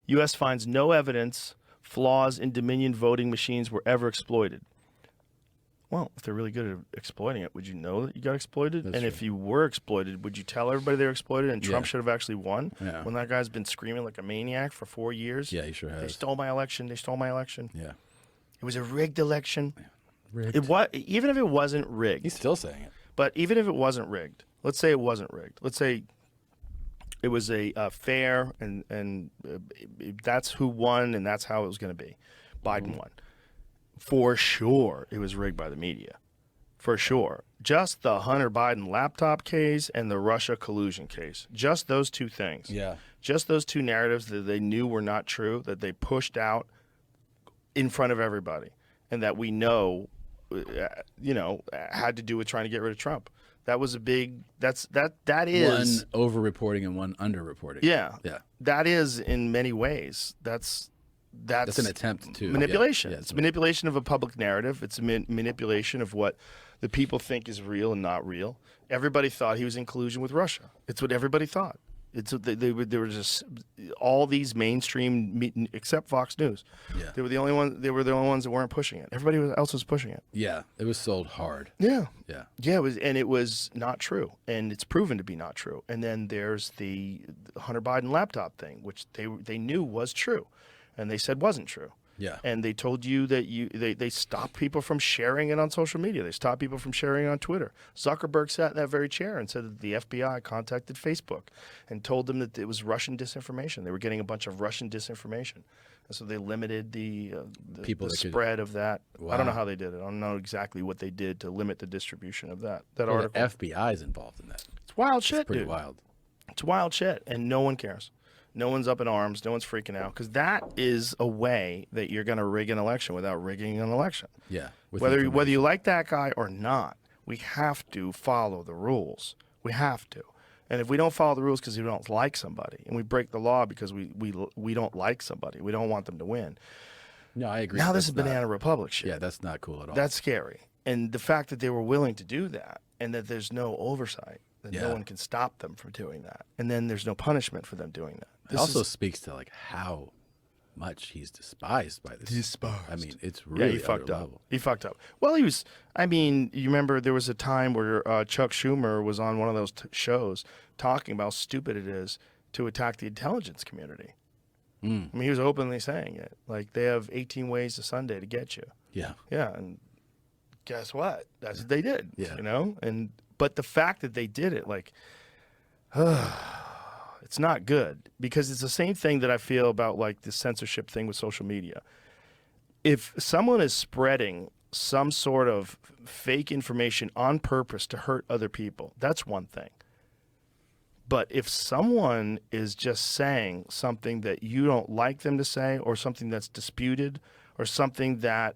U.S. finds no evidence flaws in Dominion voting machines were ever exploited. Well, if they're really good at exploiting it, would you know that you got exploited? That's and true. if you were exploited, would you tell everybody they were exploited and Trump Yeah. should have actually won? Yeah. When that guy's been screaming like a maniac for 4 years? Yeah, he sure has. They stole my election. They stole my election. Yeah. It was a rigged election. Rigged. It was, even if it wasn't rigged. He's still saying it. But even if it wasn't rigged, let's say it wasn't rigged. Let's say it was a fair and that's who won and that's how it was going to be. Biden won. For sure, it was rigged by the media. For sure. Just the Hunter Biden laptop case and the Russia collusion case. Just those two things. Yeah. Just those two narratives that they knew were not true, that they pushed out in front of everybody, and that we know, had to do with trying to get rid of Trump. That was a big. That is one over-reporting and one under-reporting. Yeah. Yeah. That is in many ways. That's an attempt to manipulation. Yeah, It's manipulation of a public narrative. It's a manipulation of what the people think is real and not real. Everybody thought he was in collusion with Russia. It's what everybody thought. It's they were just all these mainstream, except Fox News. Yeah. They were the only one. They were the only ones that weren't pushing it. Everybody else was pushing it. Yeah. It was sold hard. Yeah. Yeah. Yeah, it was not true, and it's proven to be not true. And then there's the Hunter Biden laptop thing, which they knew was true, and they said wasn't true. Yeah. And they told you that they stopped people from sharing it on social media. They stopped people from sharing it on Twitter. Zuckerberg sat in that very chair and said that the FBI contacted Facebook and told them that it was Russian disinformation. They were getting a bunch of Russian disinformation. And so they limited the spread of that. Wow. I don't know how they did it. I don't know exactly what they did to limit the distribution of that Well, article. the FBI is involved in that. It's wild shit, It's pretty dude. wild. It's wild shit, and no one cares. No one's up in arms. No one's freaking out, because that is a way that you're going to rig an election without rigging an election. Yeah. with Whether information. you like that guy or not, we have to follow the rules. We have to. And if we don't follow the rules because we don't like somebody, and we break the law because we don't like somebody, we don't want them to win. No, I agree. Now this That's is banana not- republic shit. Yeah, that's not cool at all. That's scary. And the fact that they were willing to do that, and that there's no oversight, that no Yeah. one can stop them from doing that, and then there's no punishment for them doing that. It also speaks to like how much he's despised by this. Despised. I mean, it's really he fucked other up. level. He fucked up. Well, he was. I mean, you remember there was a time where Chuck Schumer was on one of those shows talking about how stupid it is to attack the intelligence community. I mean, he was openly saying it. Like, they have 18 ways a Sunday to get you. Yeah. Yeah, and guess what? That's what they did. Yeah. You know? But the fact that they did it, like, it's not good, because it's the same thing that I feel about like the censorship thing with social media. If someone is spreading some sort of fake information on purpose to hurt other people, that's one thing. But if someone is just saying something that you don't like them to say, or something that's disputed, or something that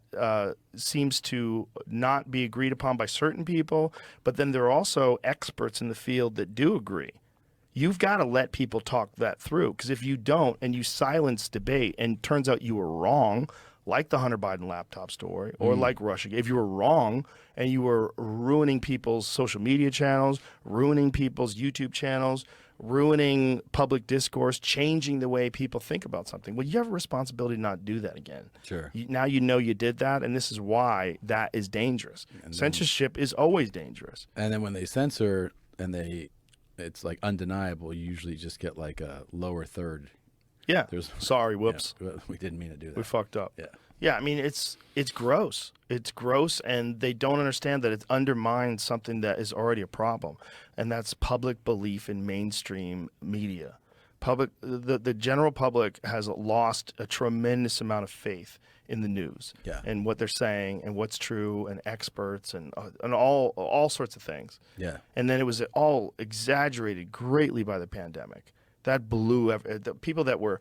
seems to not be agreed upon by certain people, but then there are also experts in the field that do agree, you've got to let people talk that through. Because if you don't, and you silence debate, and turns out you were wrong, like the Hunter Biden laptop story, or like Russia, if you were wrong and you were ruining people's social media channels, ruining people's YouTube channels, ruining public discourse, changing the way people think about something, well, you have a responsibility to not do that again. Sure. Now you know you did that, and this is why that is dangerous. Censorship is always dangerous. And then when they censor and it's like undeniable, you usually just get like a lower third. Yeah. There's Sorry, whoops. Yeah, we didn't mean to do that. We fucked up. Yeah. Yeah, I mean, it's gross. It's gross, and they don't understand that it undermines something that is already a problem, and that's public belief in mainstream media. The general public has lost a tremendous amount of faith in the news, Yeah. and what they're saying, and what's true, and experts, and all sorts of things. Yeah. And then it was all exaggerated greatly by the pandemic. That blew the people that were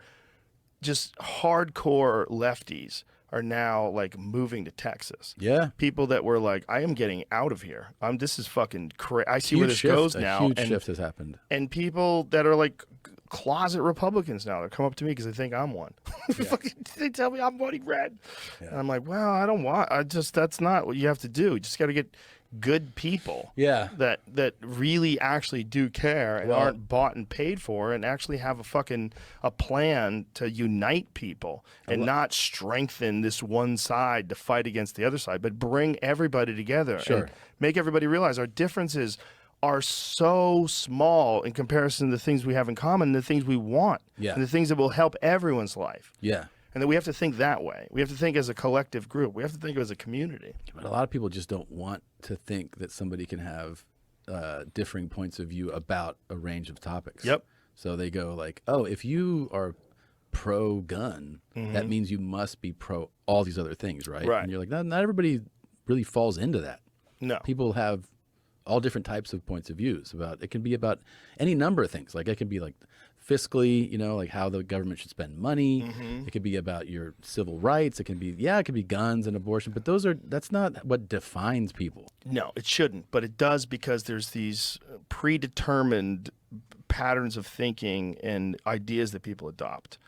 just hardcore lefties are now like moving to Texas. Yeah. People that were like, I am getting out of here. This is fucking crazy. I see where this goes now. A huge shift has happened. And people that are like closet Republicans now, they come up to me because they think I'm one. They tell me I'm voting red. Yeah. And I'm like, well, that's not what you have to do. You just got to good people Yeah. that really actually do care and Well- aren't bought and paid for, and actually have a plan to unite people and not strengthen this one side to fight against the other side, but bring everybody together Sure. and make everybody realize our differences are so small in comparison to the things we have in common, the things we want, Yeah. and the things that will help everyone's life. Yeah. And that we have to think that way. We have to think as a collective group. We have to think as a community. But a lot of people just don't want to think that somebody can have differing points of view about a range of topics. Yep. So they go like, oh, if you are pro-gun, that means you must be pro all these other things, right? Right. And you're like, not everybody really falls into that. No. People have all different types of points of views about. It can be about any number of things. Like it can be like fiscally, like how the government should spend money. It could be about your civil rights. It can be guns and abortion, but that's not what defines people. No, it shouldn't, but it does because there's these predetermined patterns of thinking and ideas that people adopt.